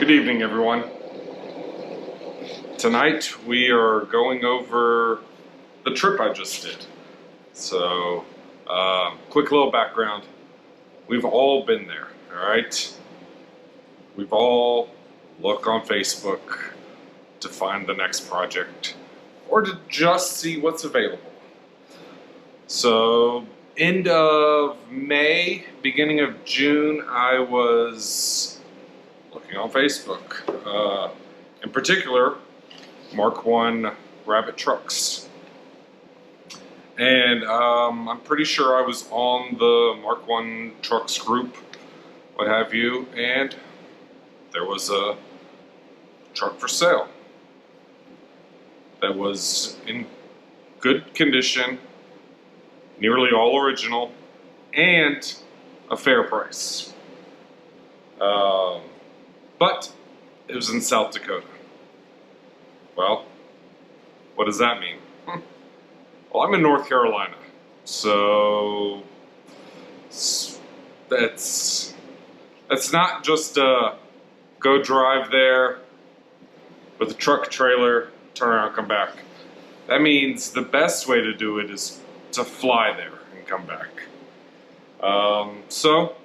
Good evening, everyone. Tonight we are going over the trip I just did. So, quick little background. We've all been there, alright? We've all looked on Facebook to find the next project or to just see what's available. So, end of May, beginning of June, I was looking on Facebook. In particular, Mark I Rabbit Trucks. And I'm pretty sure I was on the Mark I Trucks group, what have you, and there was a truck for sale that was in good condition, nearly all original, and a fair price. But it was in South Dakota. Well, what does that mean? Well, I'm in North Carolina, so that's not just go drive there with a truck trailer, turn around, come back. That means the best way to do it is to fly there and come back. So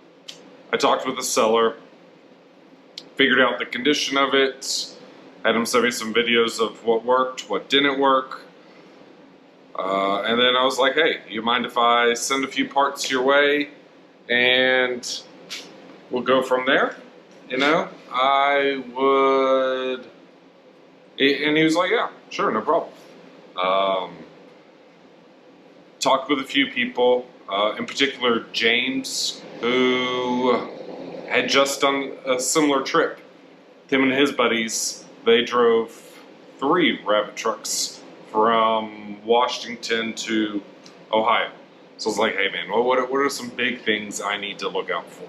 I talked with the seller, figured out the condition of it, had him send me some videos of what worked, what didn't work. And then I was like, hey, you mind if I send a few parts your way and we'll go from there? You know, I would. And he was like, yeah, sure, no problem. Talked with a few people, in particular James, who had just done a similar trip. Him and his buddies, they drove 3 rabbit trucks from Washington to Ohio. So I was like, hey man, well, what are some big things I need to look out for?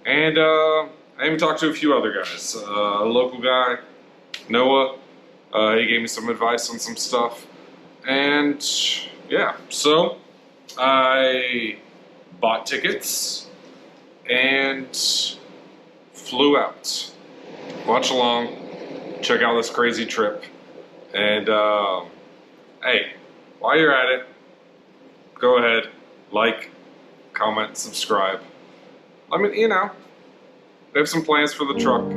And I even talked to a few other guys. A local guy, Noah, he gave me some advice on some stuff. And yeah, so I bought tickets and flew out. Watch along, check out this crazy trip. And hey, while you're at it, go ahead, like, comment, subscribe. I mean, you know, they have some plans for the truck.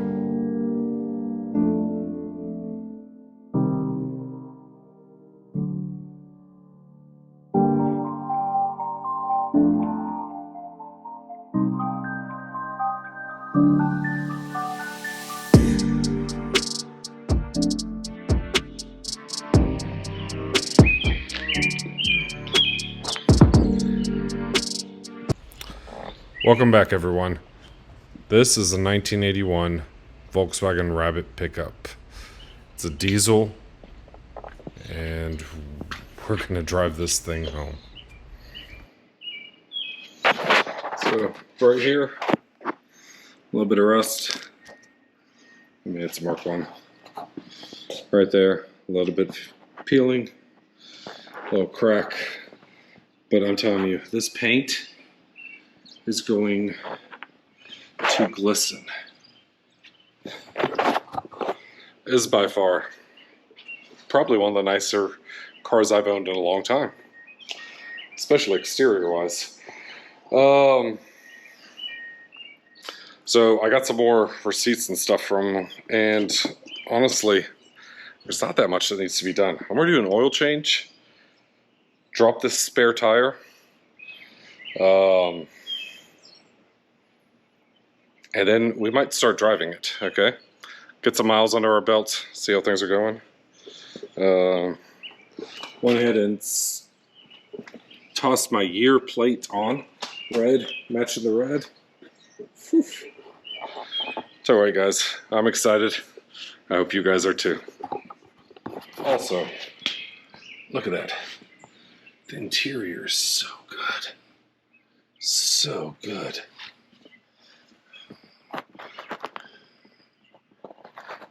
Welcome back, everyone. This is a 1981 Volkswagen Rabbit pickup. It's a diesel, and we're going to drive this thing home. So, right here, a little bit of rust. I mean, it's Mark I. Right there, a little bit peeling, a little crack. But I'm telling you, this paint is going to glisten. This is by far probably one of the nicer cars I've owned in a long time, especially exterior wise. So I got some more receipts and stuff from them, and honestly, there's not that much that needs to be done. I'm going to do an oil change, drop this spare tire, and then we might start driving it, okay? Get some miles under our belt, see how things are going. Went ahead and tossed my year plate on. Red, matching the red. Whew. It's alright, guys. I'm excited. I hope you guys are too. Also, look at that. The interior is so good. So good.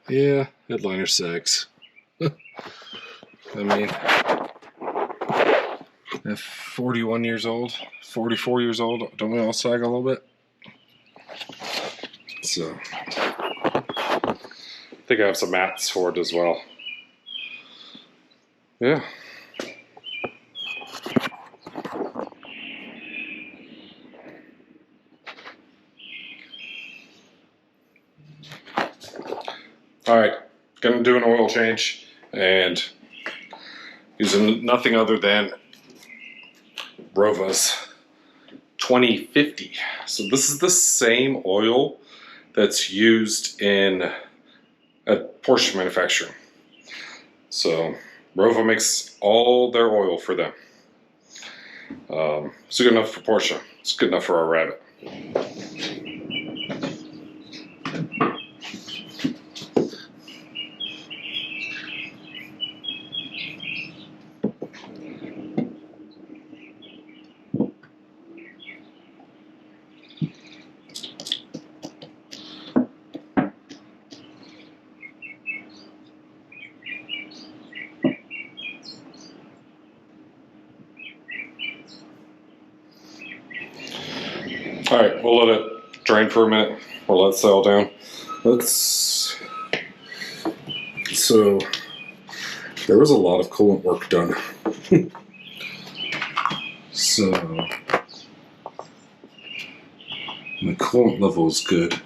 Yeah, headliner sags. I mean, at 41 years old, 44 years old, don't we all sag a little bit? So, think I have some mats for it as well. Yeah. All right, gonna do an oil change and using nothing other than Rova's 2050. So this is the same oil that's used in a Porsche manufacturer. So Rova makes all their oil for them. It's good enough for Porsche. It's good enough for our Rabbit. All right, we'll let it drain for a minute. We'll let it settle down. So there was a lot of coolant work done. So the coolant level is good.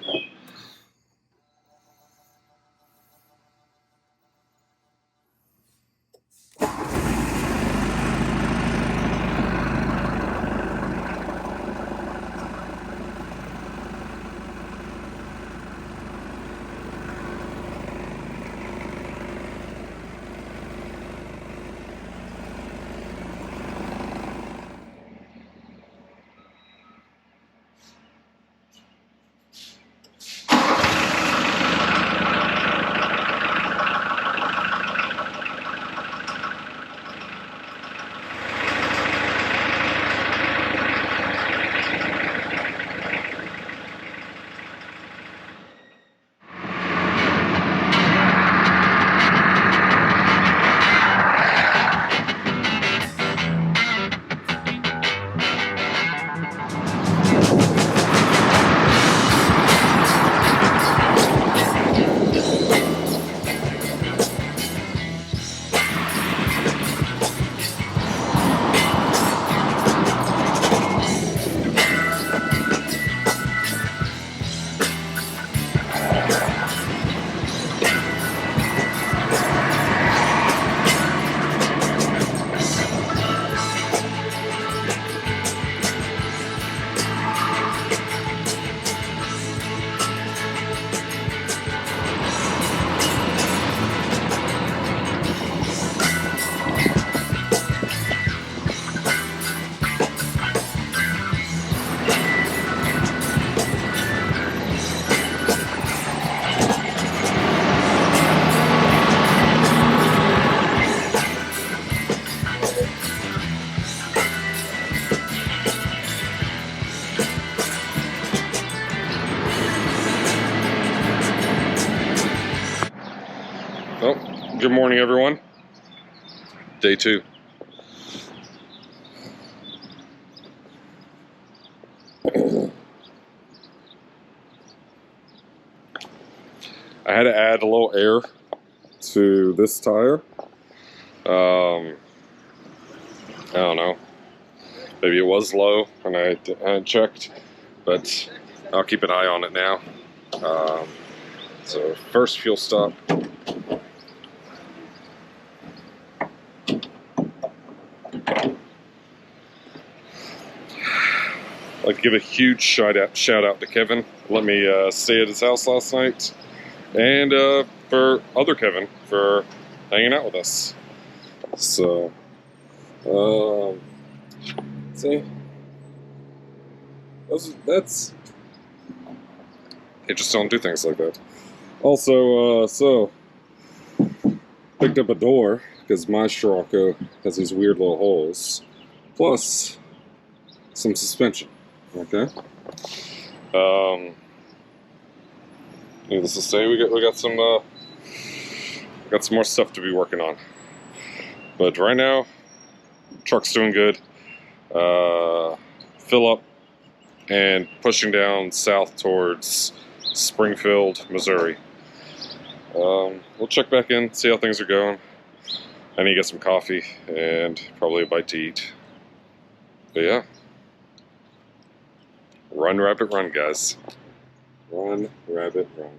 Well, good morning, everyone. Day 2. I had to add a little air to this tire. I don't know. Maybe it was low and I hadn't checked, but I'll keep an eye on it now. So first fuel stop. I'd like to give a huge shout out to Kevin. Let me stay at his house last night, and for other Kevin for hanging out with us. So, see, that's you just don't do things like that. Also, so picked up a door because my Scirocco has these weird little holes, plus some suspension. Okay. Needless to say, we got some more stuff to be working on. But right now, truck's doing good. Fill up and pushing down south towards Springfield, Missouri. We'll check back in, see how things are going. I need to get some coffee and probably a bite to eat. But yeah. Run, rabbit, run, guys. Run, rabbit, run.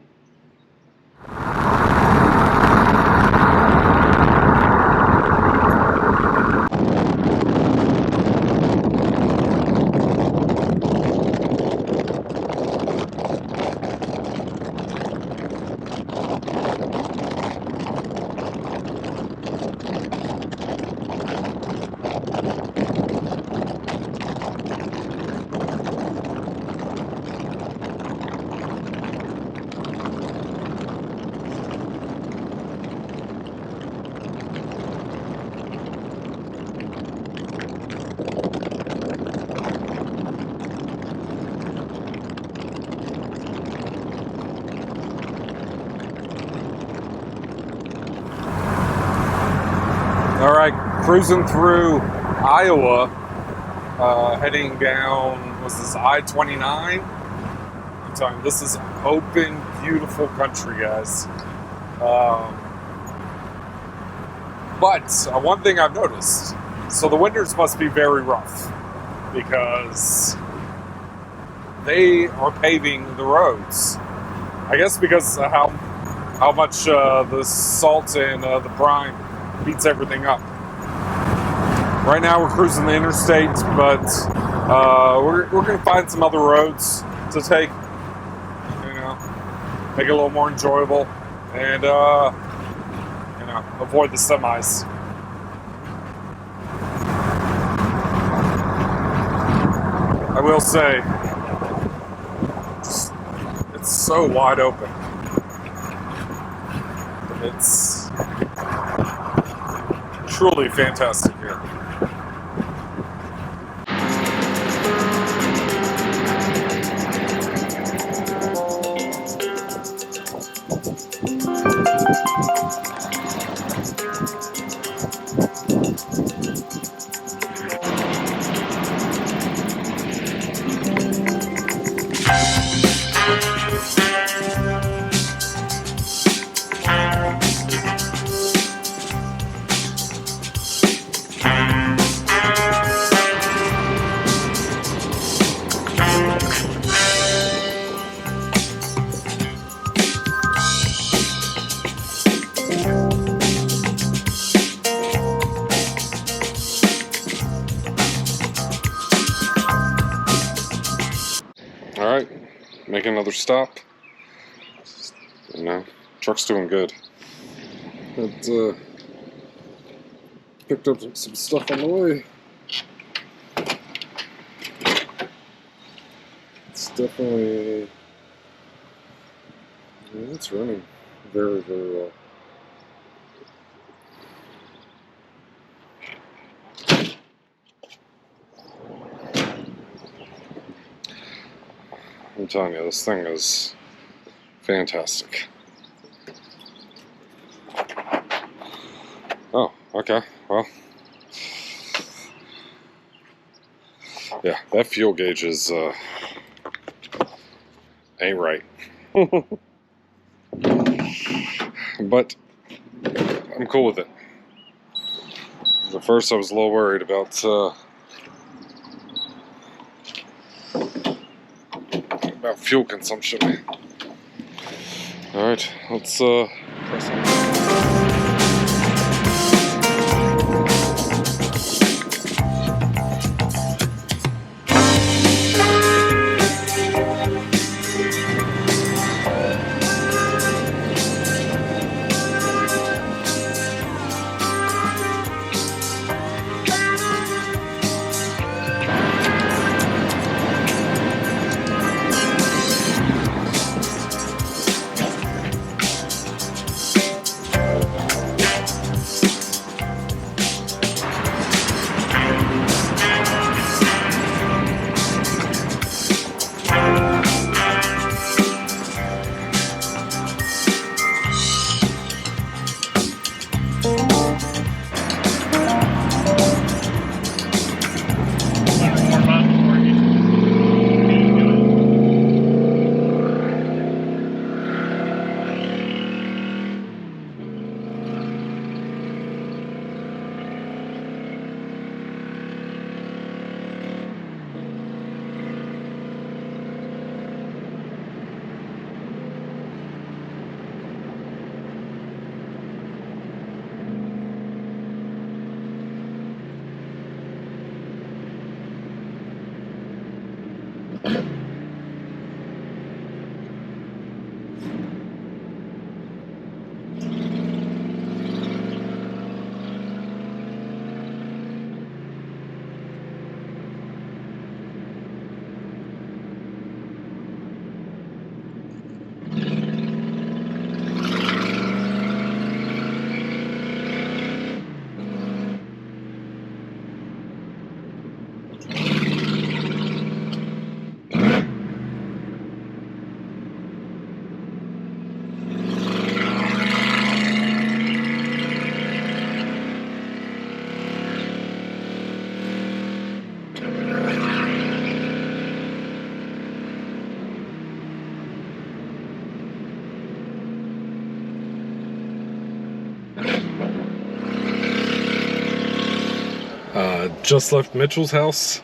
All right, cruising through Iowa, heading down, was this I-29? I'm telling you, this is open, beautiful country, guys. But one thing I've noticed, so the winters must be very rough because they are paving the roads. I guess because of how much the salt and the brine beats everything up. Right now we're cruising the interstate, but we're going to find some other roads to take, make it a little more enjoyable, and avoid the semis. I will say, it's so wide open. It's truly fantastic here. Alright, make another stop. Truck's doing good. But, picked up some stuff on the way. It's definitely... it's running very, very well. I'm telling you, this thing is fantastic. Oh, okay, well. Yeah, that fuel gauge is, ain't right. But, I'm cool with it. At first I was a little worried about, fuel consumption. Alright, let's press on. Just left Mitchell's house.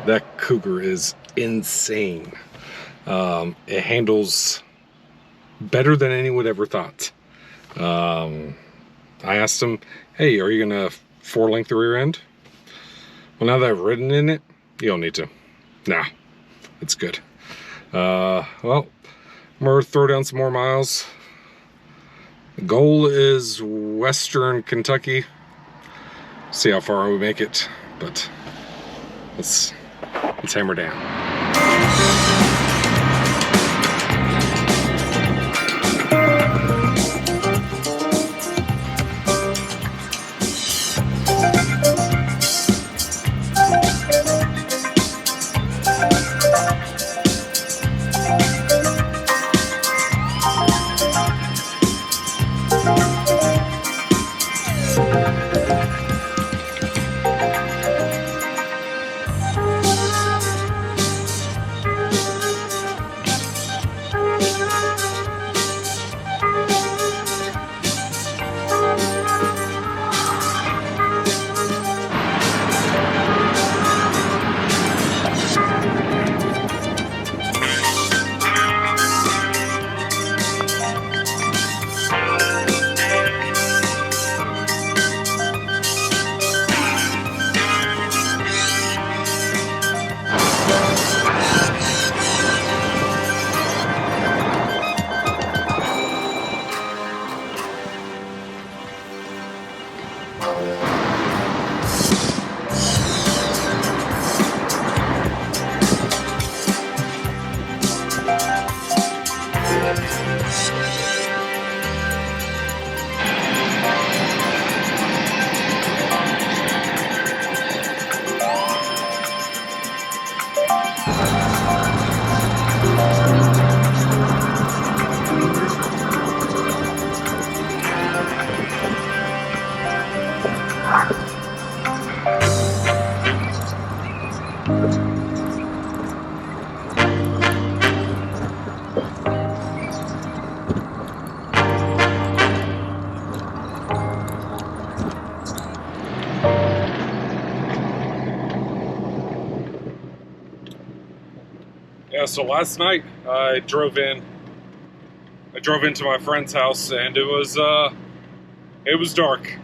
That cougar is insane. It handles better than anyone ever thought. I asked him, hey, are you gonna 4-link the rear end? Well, now that I've ridden in it, you don't need to. Nah, it's good. Well, I'm gonna throw down some more miles. The goal is Western Kentucky. See how far we make it, but let's hammer down. Yeah, so last night I drove into my friend's house, and it was dark.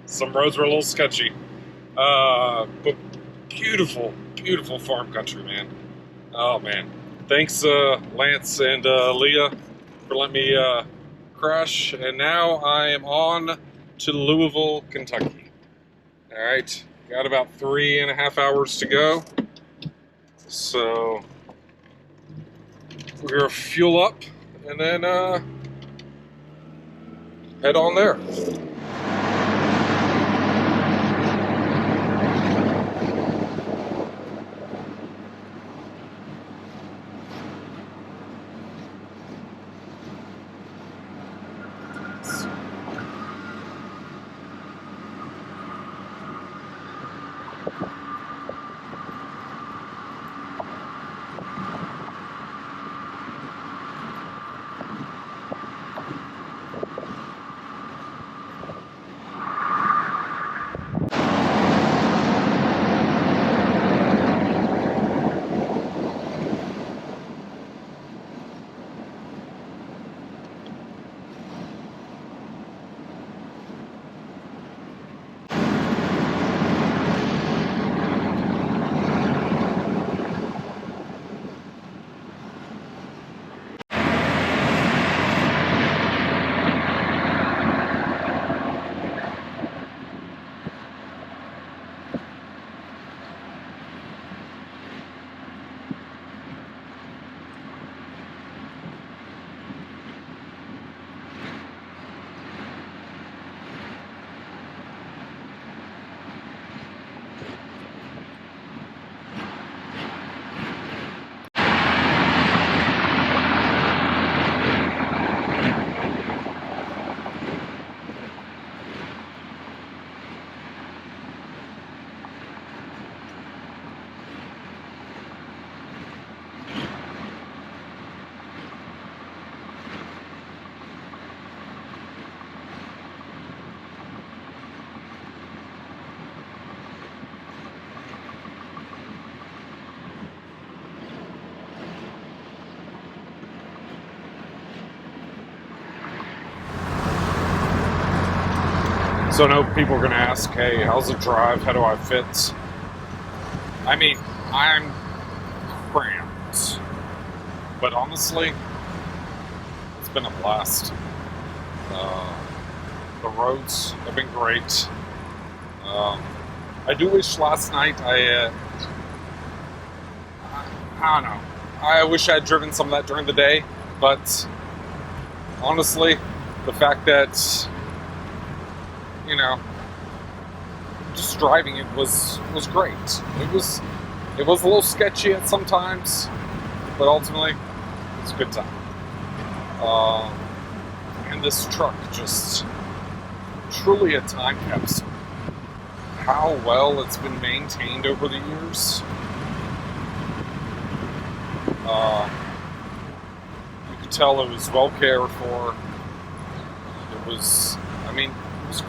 Some roads were a little sketchy, but beautiful, beautiful farm country, man. Oh man, thanks Lance and Leah for letting me crash, and now I am on to Louisville, Kentucky. All right, got about 3.5 hours to go, so we're gonna fuel up and then head on there. So I know people are going to ask, hey, how's the drive? How do I fit? I mean, I'm cramped. But honestly, it's been a blast. The roads have been great. I do wish last night I don't know. I wish I had driven some of that during the day, but honestly, the fact that, you know, just driving it was great. It was a little sketchy at some times, but ultimately, it was a good time. And this truck just truly a time capsule. How well it's been maintained over the years. You could tell it was well cared for. It was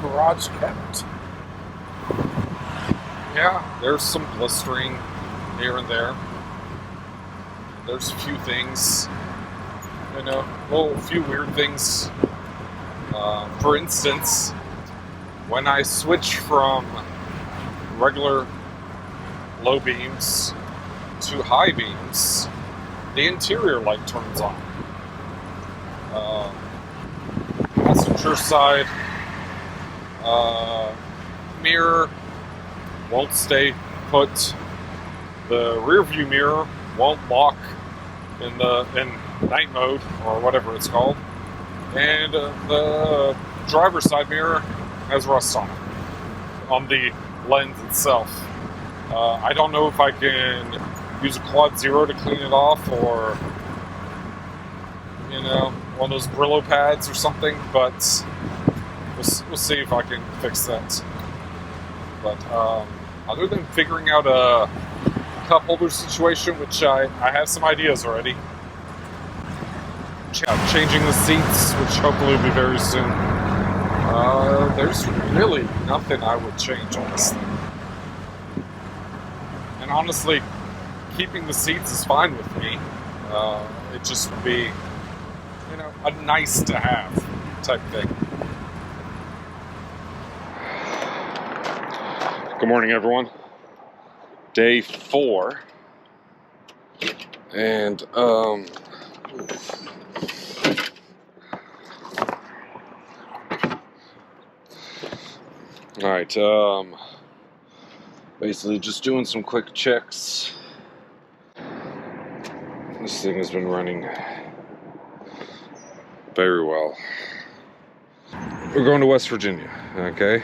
garage kept. Yeah, there's some blistering here and there. There's a few things, a few weird things. For instance, when I switch from regular low beams to high beams, the interior light turns on. Passenger side mirror won't stay put. The rear view mirror won't lock in night mode or whatever it's called, and the driver's side mirror has rust on it on the lens itself. I don't know if I can use a Quad Zero to clean it off, or one of those Brillo pads or something, but we'll see if I can fix that. But other than figuring out a cup holder situation, which I have some ideas already, changing the seats, which hopefully will be very soon, there's really nothing I would change on this thing. And honestly, keeping the seats is fine with me. It just would be, a nice to have type thing. Good morning, everyone. Day 4. And, alright, basically just doing some quick checks. This thing has been running very well. We're going to West Virginia, okay?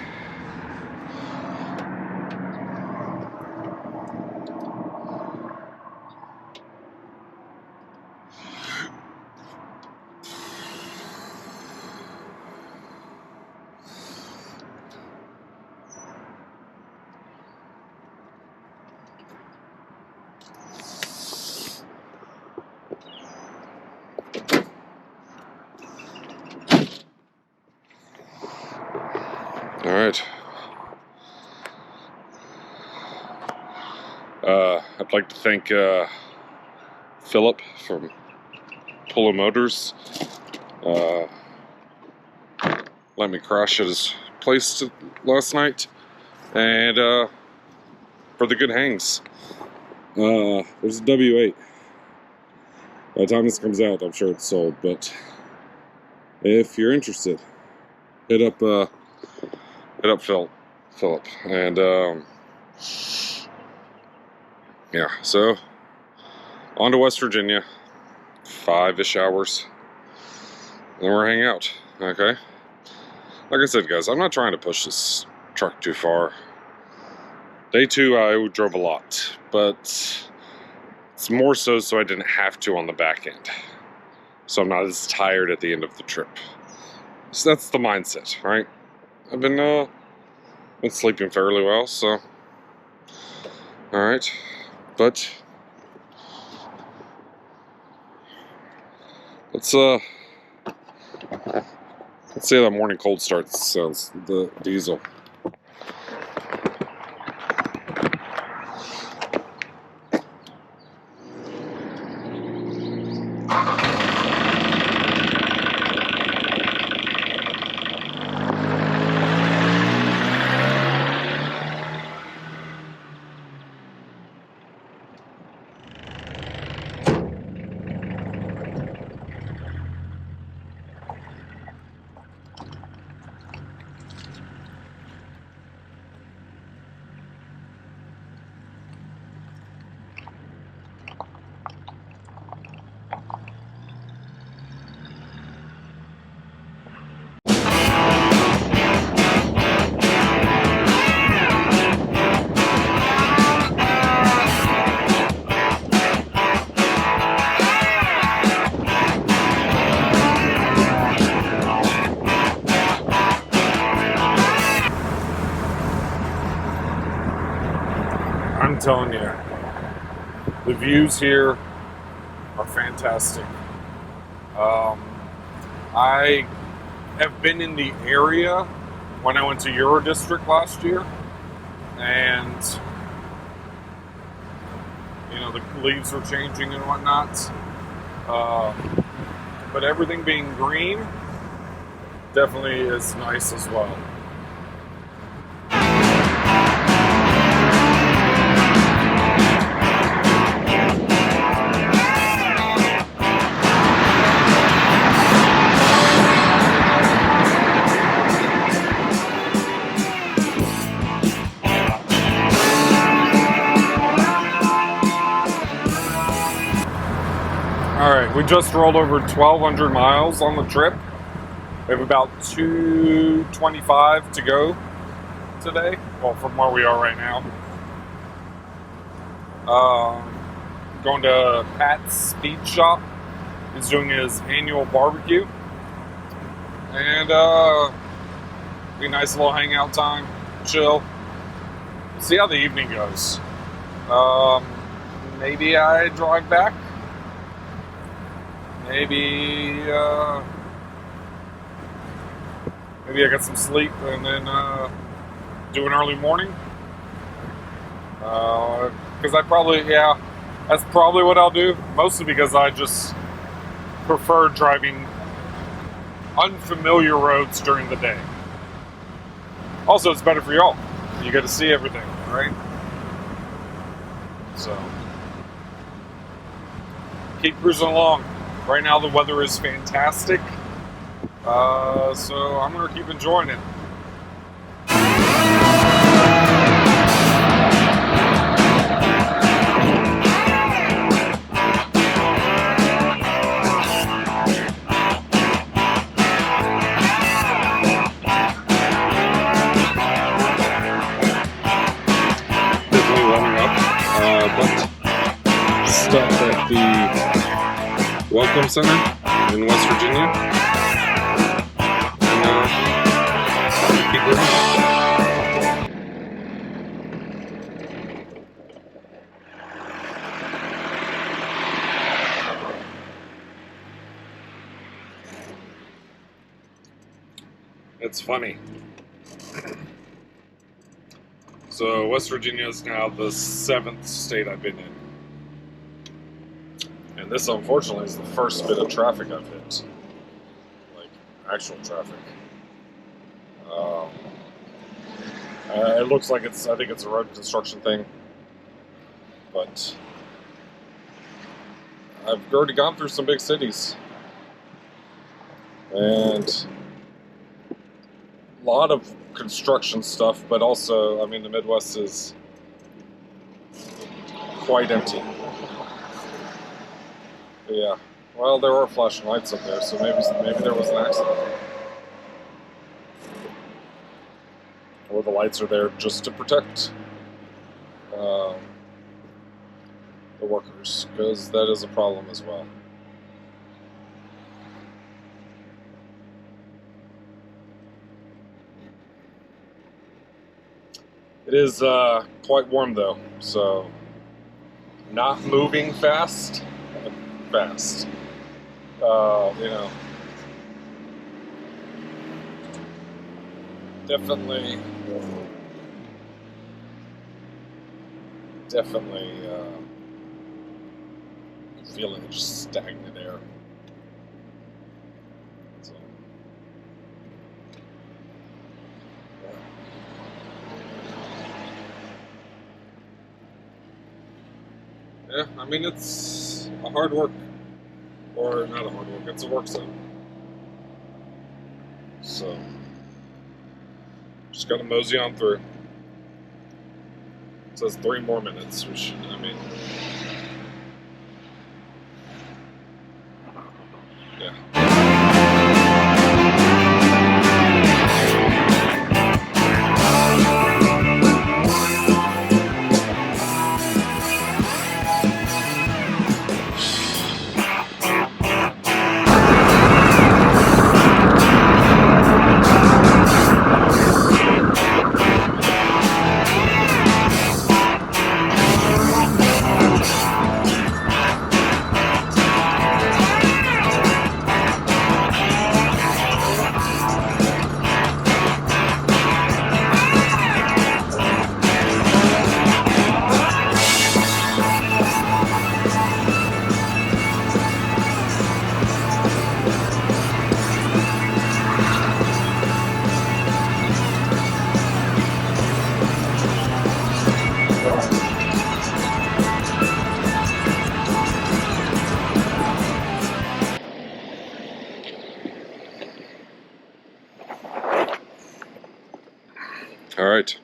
All right. I'd like to thank Philip from Polo Motors. Let me crash at his place last night, and for the good hangs. There's a W8. By the time this comes out, I'm sure it's sold, but if you're interested, hit up Philip, and yeah, so on to West Virginia, 5-ish hours, and then we're hanging out, okay? Like I said, guys, I'm not trying to push this truck too far. Day 2, I drove a lot, but it's more so I didn't have to on the back end, so I'm not as tired at the end of the trip. So that's the mindset, right? I've been sleeping fairly well, so all right. But let's see how that morning cold start sounds. The diesel. telling you, the views here are fantastic. I have been in the area when I went to Euro District last year, and the leaves are changing and whatnot. But everything being green definitely is nice as well. Alright, we just rolled over 1,200 miles on the trip. We have about 225 to go today. Well, from where we are right now. Going to Pat's Speed Shop. He's doing his annual barbecue. And be a nice little hangout time. Chill. See how the evening goes. Maybe I drive back. Maybe I get some sleep and then do an early morning. Because that's probably what I'll do. Mostly because I just prefer driving unfamiliar roads during the day. Also, it's better for y'all. You get to see everything, right? So, keep cruising along. Right now the weather is fantastic, so I'm going to keep enjoying it. Definitely warming up, but stuff at the Welcome Center in West Virginia. And keep running. It's funny. So West Virginia is now the 7th state I've been in. And this, unfortunately, is the first bit of traffic I've hit. Like, actual traffic. It looks like I think it's a road construction thing. But I've already gone through some big cities. And a lot of construction stuff, but also, the Midwest is quite empty. Yeah, well, there were flashing lights up there, so maybe there was an accident. Or the lights are there just to protect the workers, because that is a problem as well. It is quite warm though, so not moving fast. Definitely feeling just stagnant air. So, yeah, it's a hard work. Or not a hard work, it's a work zone. So, just gotta mosey on through. It says 3 more minutes, which, yeah. All right,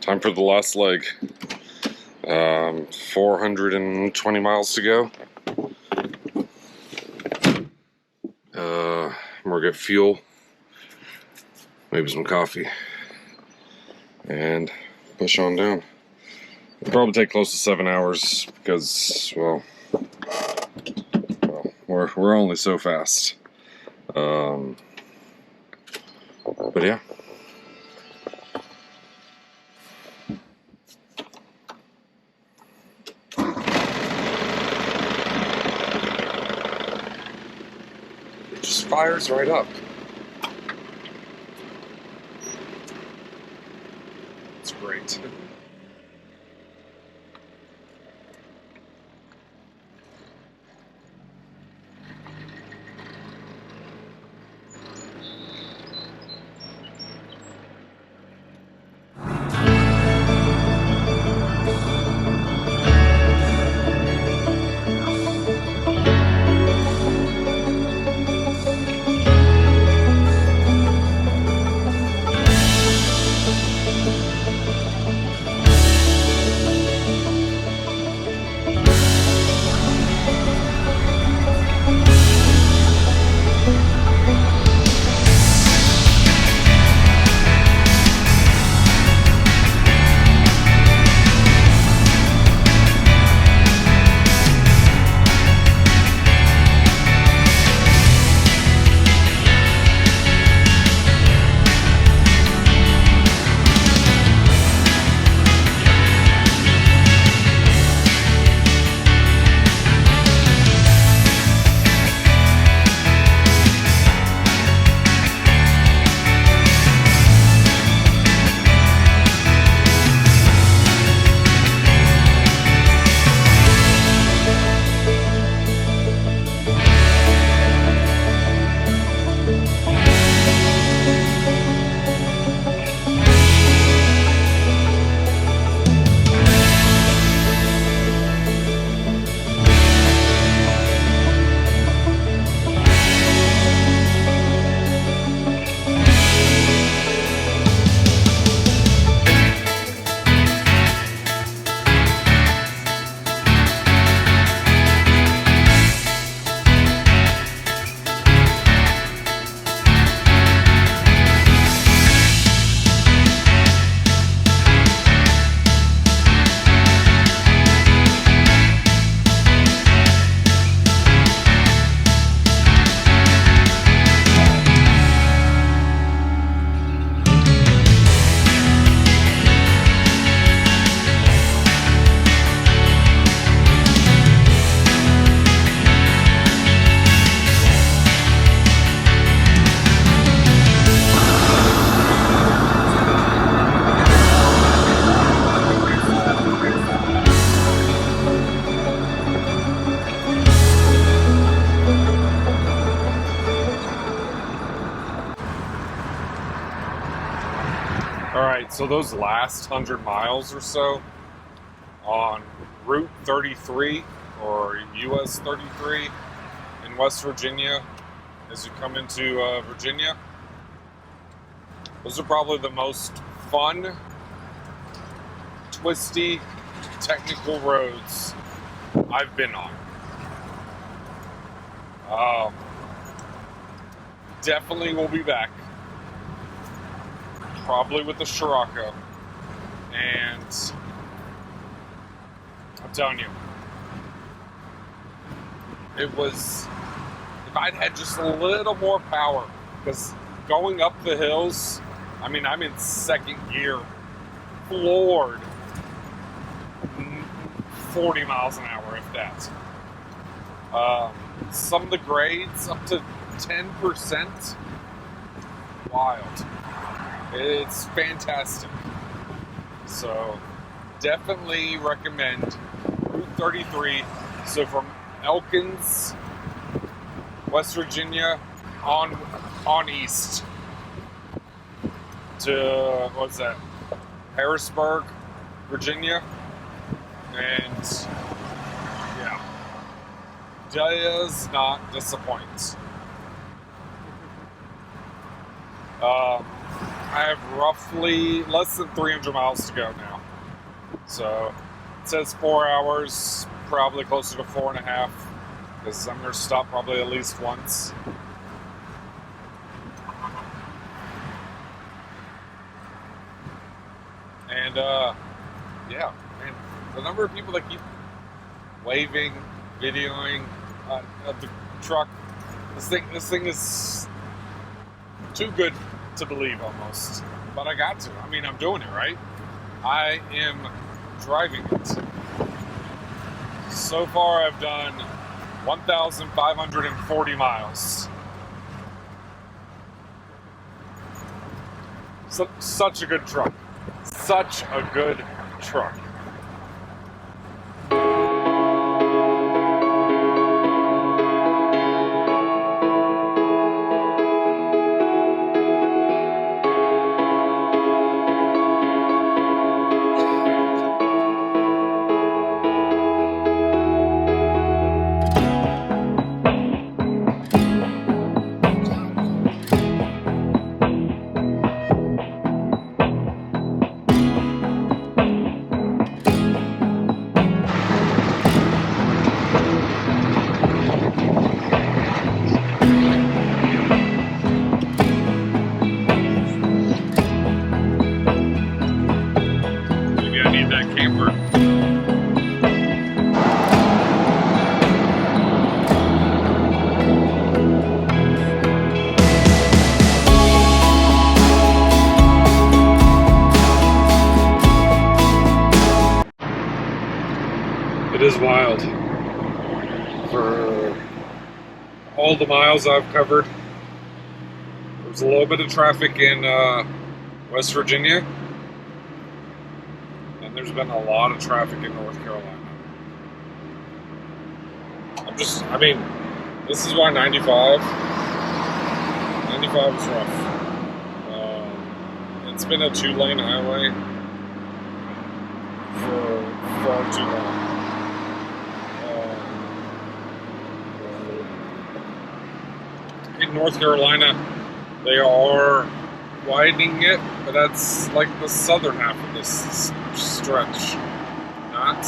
time for the last leg. 420 miles to go. We're gonna get fuel, maybe some coffee, and push on down. It'll probably take close to 7 hours because, well, we're only so fast. But yeah. It just fires right up. It's great. Alright, so those last 100 miles or so on Route 33 or US 33 in West Virginia as you come into Virginia, those are probably the most fun, twisty, technical roads I've been on. Definitely will be back. Probably with the Scirocco. And I'm telling you, it was, if I'd had just a little more power, because going up the hills, I mean, I'm in second gear, floored, 40 miles an hour, if that. Some of the grades up to 10%. Wild. It's fantastic. So definitely recommend Route 33. So from Elkins, West Virginia, on east to, what's that, Harrisburg, Virginia. And yeah, does not disappoint. I have roughly less than 300 miles to go now. So it says 4 hours, probably closer to 4.5, because I'm going to stop probably at least once. And yeah, man, the number of people that keep waving, videoing of the truck, this thing is too good to believe almost. But I got to. I mean, I'm doing it, right? I am driving it. So far, I've done 1,540 miles. Such a good truck. Such a good truck. Maybe I need that camper. It is wild. For all the miles I've covered, there's a little bit of traffic in West Virginia, and there's been a lot of traffic in North Carolina. I mean, this is why 95 is rough. It's been a 2-lane highway for far too long. In North Carolina, they are widening it, but that's like the southern half of this stretch, not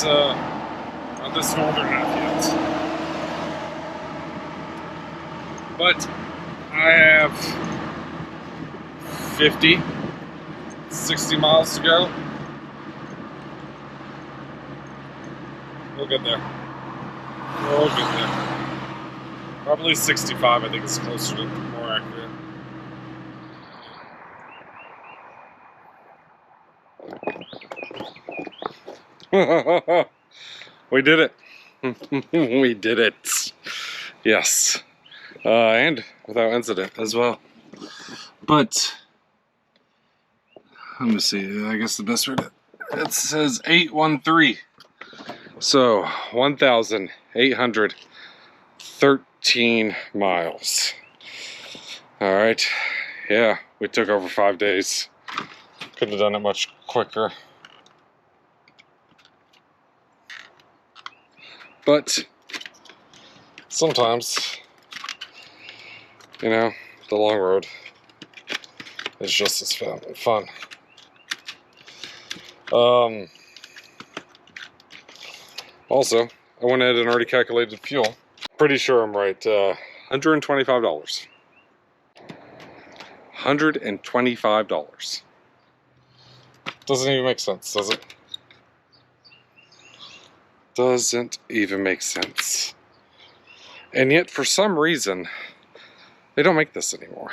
this northern half yet. But I have 50, 60 miles to go. We'll get there. We'll get there. Probably 65, I think is closer to more accurate. We did it. We did it. Yes. And without incident as well. But, let me see, I guess the best way to, it says 813. So, 1,813 miles. Alright, yeah, we took over 5 days. Could have done it much quicker. But, sometimes, you know, the long road is just as fun. Also, I went ahead and already calculated fuel. Pretty sure I'm right. $125. $125. Doesn't even make sense, does it? Doesn't even make sense. And yet, for some reason, they don't make this anymore.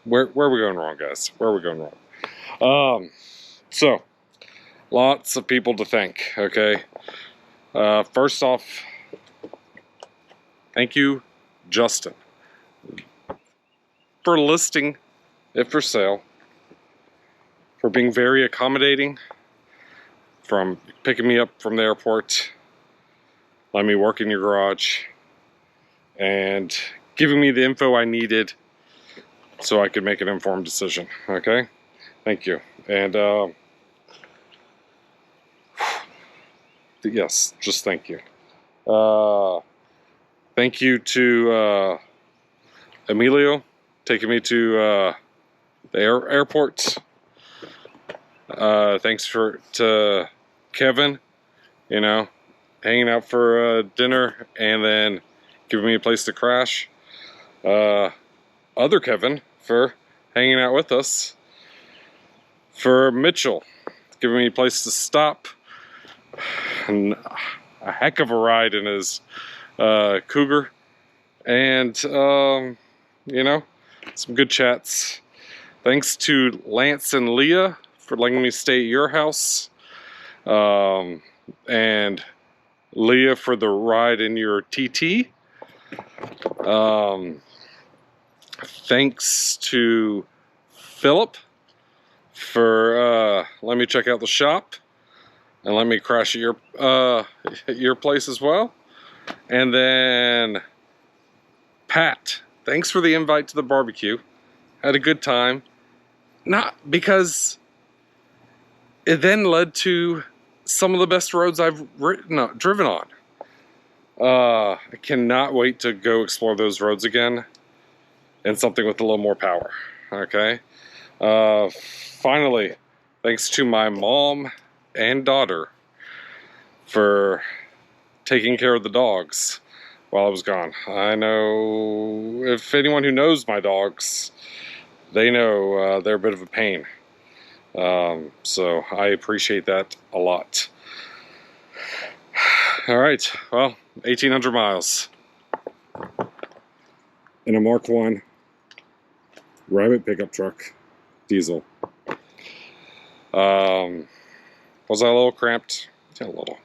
Where are we going wrong, guys? Where are we going wrong? So, lots of people to thank, okay? First off, thank you, Justin, for listing it for sale, for being very accommodating, from picking me up from the airport, letting me work in your garage, and giving me the info I needed so I could make an informed decision, okay? Thank you. And, yes, just thank you. Thank you to Emilio taking me to the airport. Thanks to Kevin, you know, hanging out for dinner and then giving me a place to crash. Other Kevin for hanging out with us. For Mitchell, giving me a place to stop. And a heck of a ride in his Cougar. And, you know, some good chats. Thanks to Lance and Leah for letting me stay at your house. And Leah for the ride in your TT. Thanks to Philip for letting me check out the shop and let me crash at your place as well. And then Pat, thanks for the invite to the barbecue. Had a good time. Not because it then led to some of the best roads I've driven on. I cannot wait to go explore those roads again and something with a little more power. Okay. Finally, thanks to my mom and daughter for taking care of the dogs while I was gone. I know if anyone who knows my dogs, they know they're a bit of a pain. So I appreciate that a lot. All right, well, 1,800 miles in a Mark I Rabbit pickup truck, diesel. Was I a little cramped? Yeah, a little.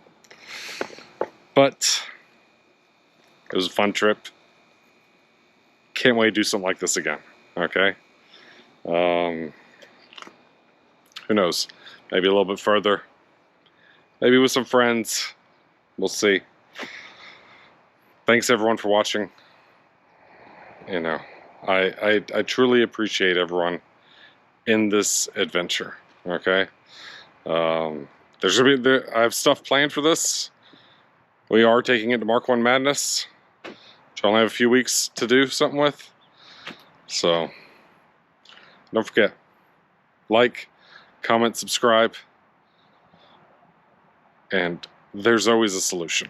But it was a fun trip. Can't wait to do something like this again. Okay. Who knows? Maybe a little bit further. Maybe with some friends. We'll see. Thanks everyone for watching. You know, I truly appreciate everyone in this adventure. Okay. There's gonna be I have stuff planned for this. We are taking it to Mark I Madness, which I only have a few weeks to do something with. So don't forget, like, comment, subscribe, and there's always a solution.